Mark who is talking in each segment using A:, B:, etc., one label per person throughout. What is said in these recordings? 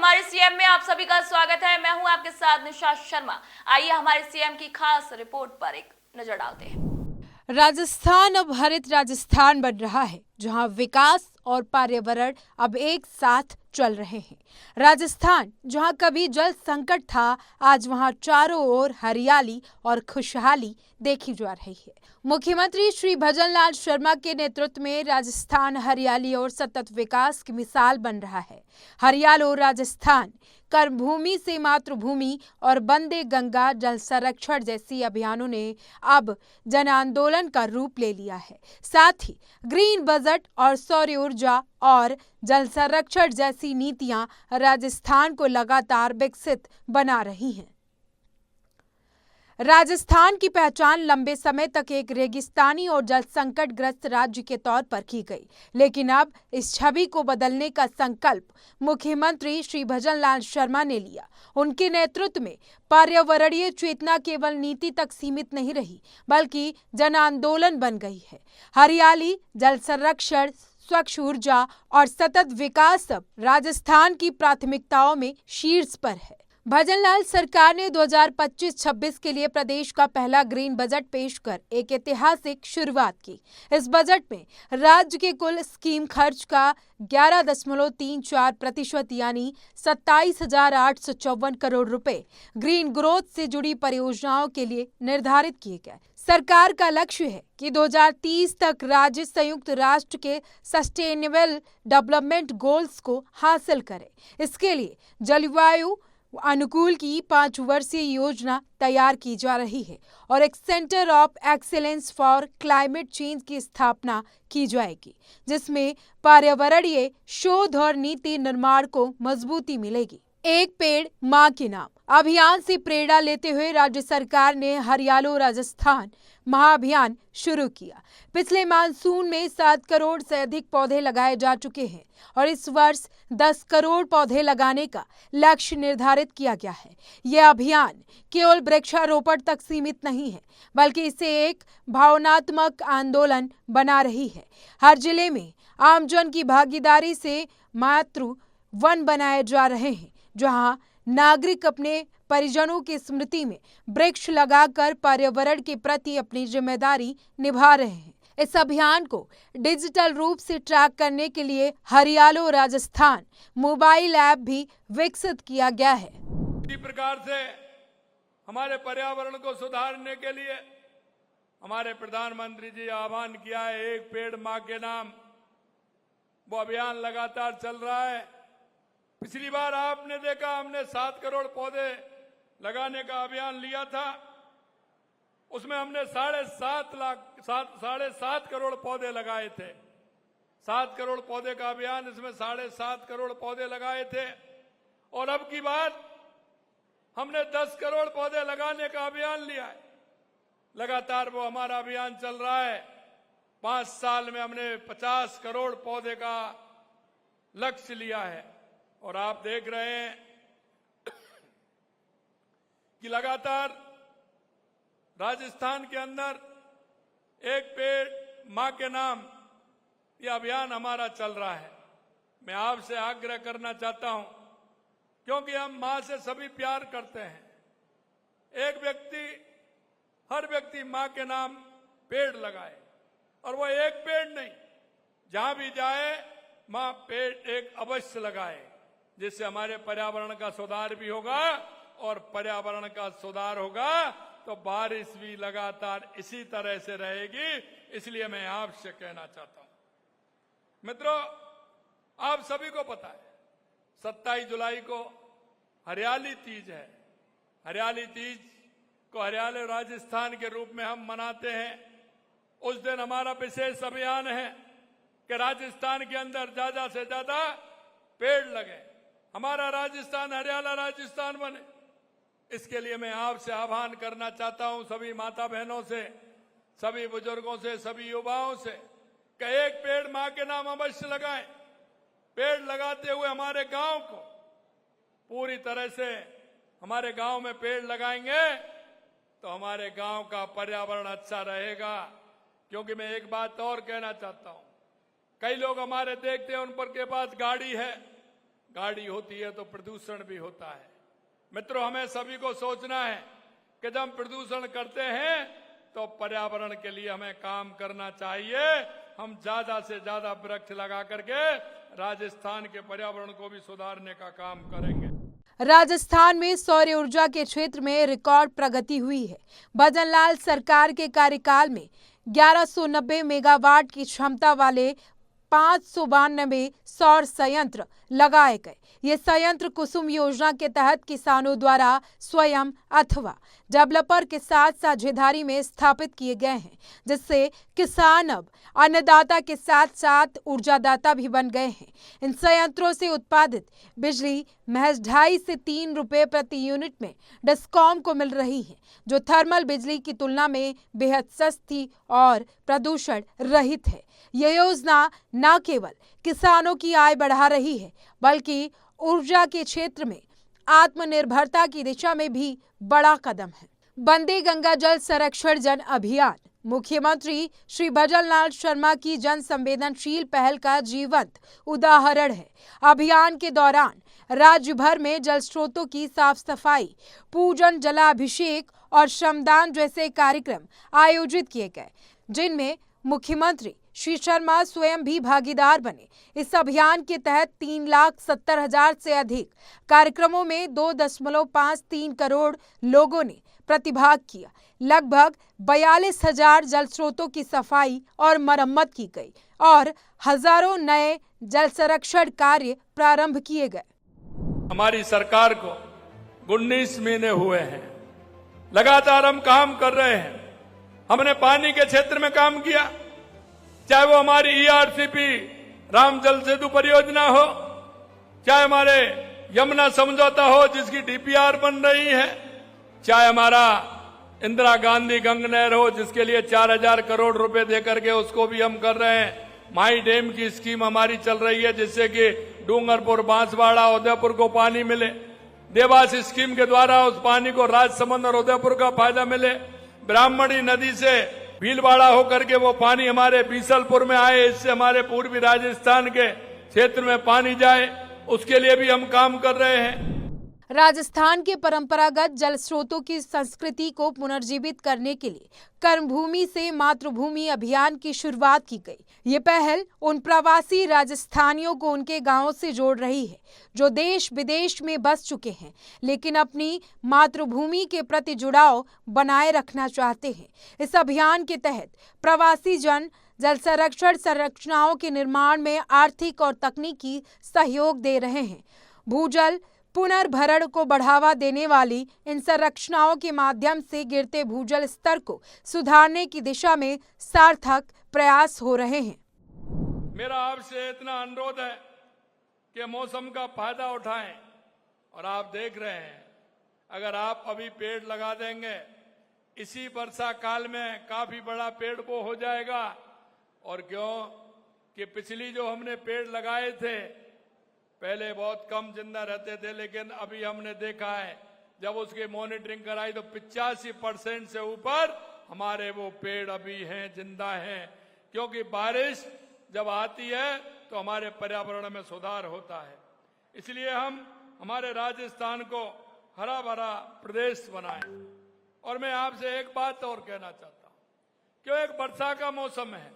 A: हमारे सीएम में आप सभी का स्वागत है। मैं हूं आपके साथ निशा शर्मा। आइए हमारे सीएम की खास रिपोर्ट पर एक नजर डालते हैं।
B: राजस्थान अब हरित राजस्थान बन रहा है, जहां विकास और पर्यावरण अब एक साथ चल रहे हैं। राजस्थान जहां कभी जल संकट था, आज वहां चारों ओर हरियाली और खुशहाली देखी जा रही है। मुख्यमंत्री श्री भजनलाल शर्मा के नेतृत्व में राजस्थान हरियाली और सतत विकास की मिसाल बन रहा है। हरियालो राजस्थान, कर्मभूमि से मातृभूमि और वंदे गंगा जल संरक्षण जैसी अभियानों ने अब जन आंदोलन का रूप ले लिया है। साथ ही ग्रीन बजट और सौर ऊर्जा और जल संरक्षण जैसी नीतियां राजस्थान को लगातार विकसित बना रही हैं। राजस्थान की पहचान लंबे समय तक एक रेगिस्तानी और जल संकट ग्रस्त राज्य के तौर पर की गई, लेकिन अब इस छवि को बदलने का संकल्प मुख्यमंत्री श्री भजनलाल शर्मा ने लिया। उनके नेतृत्व में पर्यावरणीय चेतना केवल नीति तक सीमित नहीं रही, बल्कि जन आंदोलन बन गई है। हरियाली, जल संरक्षण, स्वच्छ ऊर्जा और सतत विकास अब राजस्थान की प्राथमिकताओं में शीर्ष पर है। भजनलाल सरकार ने 2025-26 के लिए प्रदेश का पहला ग्रीन बजट पेश कर एक ऐतिहासिक शुरुआत की। इस बजट में राज्य के कुल स्कीम खर्च का 11.34% यानी 27,854 करोड़ रुपए ग्रीन ग्रोथ से जुड़ी परियोजनाओं के लिए निर्धारित किए गए। सरकार का लक्ष्य है कि 2030 तक राज्य संयुक्त राष्ट्र के सस्टेनेबल डेवलपमेंट गोल्स को हासिल करे। इसके लिए जलवायु अनुकूल की 5 वर्षीय योजना तैयार की जा रही है और एक centre of excellence for climate change की स्थापना की जाएगी, जिसमें पर्यावरणीय शोध और नीति निर्माण को मजबूती मिलेगी। एक पेड़ मां के नाम अभियान से प्रेरणा लेते हुए राज्य सरकार ने हरियालो राजस्थान महाअभियान शुरू किया। पिछले मानसून में 7 करोड़ से अधिक पौधे लगाए जा चुके हैं और इस वर्ष 10 करोड़ पौधे लगाने का लक्ष्य निर्धारित किया गया है। यह अभियान केवल वृक्षारोपण तक सीमित नहीं है, बल्कि इसे एक भावनात्मक आंदोलन बना रही है। हर जिले में आमजन की भागीदारी से मातृ वन बनाए जा रहे हैं, जहां नागरिक अपने परिजनों की स्मृति में वृक्ष लगाकर पर्यावरण के प्रति अपनी जिम्मेदारी निभा रहे हैं। इस अभियान को डिजिटल रूप से ट्रैक करने के लिए हरियालो राजस्थान मोबाइल ऐप भी विकसित किया गया है।
C: इसी प्रकार से हमारे पर्यावरण को सुधारने के लिए हमारे प्रधानमंत्री जी आह्वान किया है, एक पेड़ मां के नाम। वो अभियान लगातार चल रहा है। पिछली बार आपने देखा हमने 7 करोड़ पौधे लगाने का अभियान लिया था। उसमें हमने 7.5 करोड़ पौधे लगाए थे। 7 करोड़ पौधे का अभियान, इसमें 7.5 करोड़ पौधे लगाए थे। और अब की बार हमने 10 करोड़ पौधे लगाने का अभियान लिया है। लगातार वो हमारा अभियान चल रहा है। 5 साल में हमने 50 करोड़ पौधे का लक्ष्य लिया है। और आप देख रहे हैं कि लगातार राजस्थान के अंदर एक पेड़ मां के नाम यह अभियान हमारा चल रहा है। मैं आपसे आग्रह करना चाहता हूं, क्योंकि हम मां से सभी प्यार करते हैं। हर व्यक्ति मां के नाम पेड़ लगाए, और वो एक पेड़ नहीं, जहां भी जाए मां पेड़ एक अवश्य लगाए, जिससे हमारे पर्यावरण का सुधार भी होगा। और पर्यावरण का सुधार होगा तो बारिश भी लगातार इसी तरह से रहेगी। इसलिए मैं आपसे कहना चाहता हूं मित्रों, आप सभी को पता है 27 जुलाई को हरियाली तीज है। हरियाली तीज को हरियाली राजस्थान के रूप में हम मनाते हैं। उस दिन हमारा विशेष अभियान है कि राजस्थान के अंदर ज्यादा से ज्यादा पेड़ लगे, हमारा राजस्थान हरियाला राजस्थान बने। इसके लिए मैं आपसे आह्वान करना चाहता हूं, सभी माता बहनों से, सभी बुजुर्गों से, सभी युवाओं से, कि एक पेड़ मां के नाम अवश्य लगाएं। पेड़ लगाते हुए हमारे गांव को पूरी तरह से, हमारे गांव में पेड़ लगाएंगे तो हमारे गांव का पर्यावरण अच्छा रहेगा। क्योंकि मैं एक बात और कहना चाहता हूं, कई लोग हमारे देखते हैं, उन पर के पास गाड़ी है, गाड़ी होती है तो प्रदूषण भी होता है। मित्रों, हमें सभी को सोचना है कि जब हम प्रदूषण करते हैं तो पर्यावरण के लिए हमें काम करना चाहिए। हम ज्यादा से ज्यादा वृक्ष लगा करके राजस्थान के पर्यावरण को भी सुधारने का काम करेंगे।
B: राजस्थान में सौर ऊर्जा के क्षेत्र में रिकॉर्ड प्रगति हुई है। भजनलाल सरकार के कार्यकाल में 1190 मेगावाट की क्षमता वाले 592 सौर संयंत्र लगाए गए। ये संयंत्र कुसुम योजना के तहत किसानों द्वारा स्वयं अथवा डेवलपर के साथ साझेदारी में स्थापित किए गए हैं, जिससे किसान अब अन्नदाता के साथ साथ ऊर्जादाता भी बन गए हैं। इन संयंत्रों से उत्पादित बिजली महज 2.5 से 3 रुपए प्रति यूनिट में डिस्कॉम को मिल रही है, जो थर्मल बिजली की तुलना में बेहद सस्ती और प्रदूषण रहित है। यह योजना न केवल किसानों की आय बढ़ा रही है, बल्कि ऊर्जा के क्षेत्र में आत्मनिर्भरता की दिशा में भी बड़ा कदम है। वंदे गंगा जल संरक्षण जन अभियान मुख्यमंत्री श्री भजनलाल शर्मा की जन संवेदनशील पहल का जीवंत उदाहरण है। अभियान के दौरान राज्य भर में जल स्रोतों की साफ सफाई, पूजन, जलाभिषेक और श्रमदान जैसे कार्यक्रम आयोजित किए गए, जिनमें मुख्यमंत्री श्री शर्मा स्वयं भी भागीदार बने। इस अभियान के तहत 3,70,000 से अधिक कार्यक्रमों में 2.53 करोड़ लोगों ने प्रतिभाग किया। लगभग 42,000 जल स्रोतों की सफाई और मरम्मत की गई और हजारों नए जल संरक्षण कार्य प्रारंभ किए गए।
C: हमारी सरकार को 19 महीने हुए हैं, लगातार हम काम कर रहे हैं। हमने पानी के क्षेत्र में काम किया, चाहे वो हमारी ERCP राम जल सेतु परियोजना हो, चाहे हमारे यमुना समझौता हो जिसकी DPR बन रही है, चाहे हमारा इंदिरा गांधी गंगा नहर हो जिसके लिए 4,000 करोड़ रुपए देकर के उसको भी हम कर रहे हैं। माई डैम की स्कीम हमारी चल रही है जिससे कि डूंगरपुर, बांसवाड़ा, उदयपुर को पानी मिले। देवास स्कीम के द्वारा उस पानी को राजसमंद और उदयपुर का फायदा मिले। ब्राह्मणी नदी से भीलवाड़ा होकर के वो पानी हमारे बीसलपुर में आए, इससे हमारे पूर्वी राजस्थान के क्षेत्र में पानी जाए, उसके लिए भी हम काम कर रहे हैं।
B: राजस्थान के परंपरागत जल स्रोतों की संस्कृति को पुनर्जीवित करने के लिए कर्मभूमि से मातृभूमि अभियान की शुरुआत की गई। ये पहल उन प्रवासी राजस्थानियों को उनके गांवों से जोड़ रही है जो देश विदेश में बस चुके हैं, लेकिन अपनी मातृभूमि के प्रति जुड़ाव बनाए रखना चाहते हैं। इस अभियान के तहत प्रवासी जन जल संरक्षण संरचनाओं के निर्माण में आर्थिक और तकनीकी सहयोग दे रहे हैं। भूजल पुनर्भरण को बढ़ावा देने वाली इन संरचनाओं के माध्यम से गिरते भूजल स्तर को सुधारने की दिशा में सार्थक प्रयास हो रहे हैं।
C: मेरा आपसे इतना अनुरोध है कि मौसम का फायदा उठाएं, और आप देख रहे हैं अगर आप अभी पेड़ लगा देंगे इसी वर्षा काल में काफी बड़ा पेड़ वो हो जाएगा। और क्यों कि पिछली जो हमने पेड़ लगाए थे पहले बहुत कम जिंदा रहते थे, लेकिन अभी हमने देखा है जब उसकी मॉनिटरिंग कराई तो 85% से ऊपर हमारे वो पेड़ अभी हैं, जिंदा हैं। क्योंकि बारिश जब आती है तो हमारे पर्यावरण में सुधार होता है। इसलिए हम हमारे राजस्थान को हरा भरा प्रदेश बनाएं। और मैं आपसे एक बात और कहना चाहता हूं, क्यों एक वर्षा का मौसम है,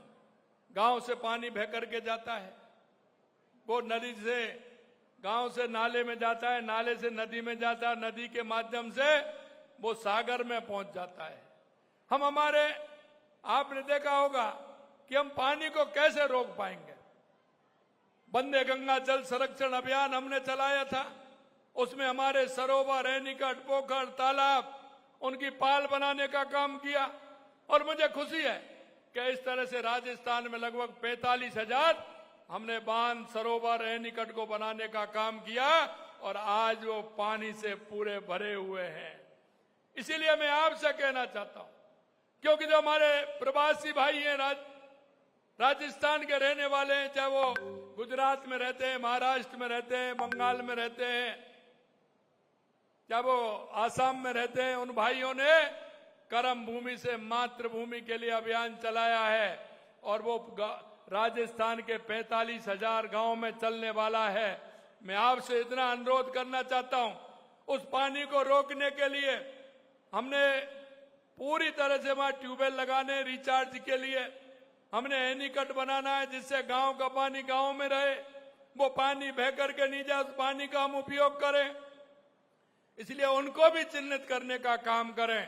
C: गांव से पानी बह करके जाता है, वो नदी से गांव से नाले में जाता है, नाले से नदी में जाता है, नदी के माध्यम से वो सागर में पहुंच जाता है। हम हमारे आपने देखा होगा कि हम पानी को कैसे रोक पाएंगे। वंदे गंगा जल संरक्षण अभियान हमने चलाया था, उसमें हमारे सरोवर, रेनीकट, पोखर, तालाब, उनकी पाल बनाने का काम किया। और मुझे खुशी है कि इस तरह से राजस्थान में लगभग 45,000 हमने बांध, सरोवर, रेनीकट को बनाने का काम किया और आज वो पानी से पूरे भरे हुए हैं। इसीलिए मैं आपसे कहना चाहता हूं, क्योंकि जो हमारे प्रवासी भाई हैं, राजस्थान के रहने वाले हैं, चाहे वो गुजरात में रहते हैं, महाराष्ट्र में रहते हैं, बंगाल में रहते हैं, चाहे वो आसाम में रहते हैं, उन भाइयों ने कर्म भूमि से मातृभूमि के लिए अभियान चलाया है। और वो राजस्थान के 45,000 गांव में चलने वाला है। मैं आपसे इतना अनुरोध करना चाहता हूं, उस पानी को रोकने के लिए हमने पूरी तरह से वहां ट्यूबवेल लगाने, रिचार्ज के लिए हमने एनीकट बनाना है, जिससे गांव का पानी गांव में रहे, वो पानी बह करके नहीं जाए, उस पानी का हम उपयोग करें। इसलिए उनको भी चिन्हित करने का काम करें।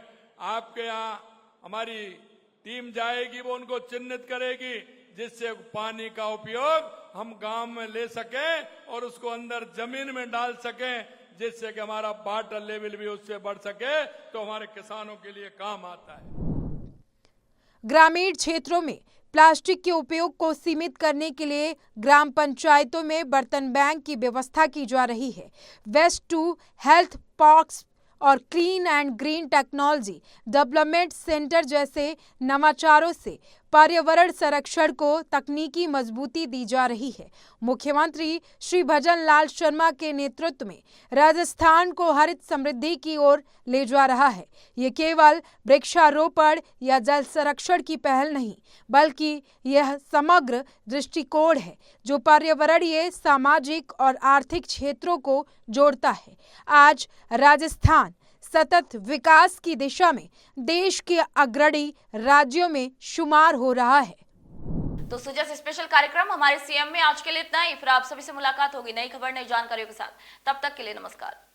C: आपके यहाँ हमारी टीम जाएगी, वो उनको चिन्हित करेगी, जिससे पानी का उपयोग हम गांव में ले सकें और उसको अंदर जमीन में डाल सकें, जिससे कि हमारा वाटर लेवल भी उससे बढ़ सके, तो हमारे किसानों के लिए काम आता है।
B: ग्रामीण क्षेत्रों में प्लास्टिक के उपयोग को सीमित करने के लिए ग्राम पंचायतों में बर्तन बैंक की व्यवस्था की जा रही है। वेस्ट टू हेल्थ पार्क्स और clean and green technology development centre जैसे नवाचारों से पर्यावरण संरक्षण को तकनीकी मजबूती दी जा रही है। मुख्यमंत्री श्री भजन लाल शर्मा के नेतृत्व में राजस्थान को हरित समृद्धि की ओर ले जा रहा है। ये केवल वृक्षारोपण या जल संरक्षण की पहल नहीं, बल्कि यह समग्र दृष्टिकोण है जो पर्यावरणीय, सामाजिक और आर्थिक क्षेत्रों को जोड़ता है। आज राजस्थान सतत विकास की दिशा में देश के अग्रणी राज्यों में शुमार हो रहा है।
A: तो सुजस स्पेशल कार्यक्रम हमारे सीएम में आज के लिए इतना ही। फिर आप सभी से मुलाकात होगी नई खबर, नई जानकारियों के साथ। तब तक के लिए नमस्कार।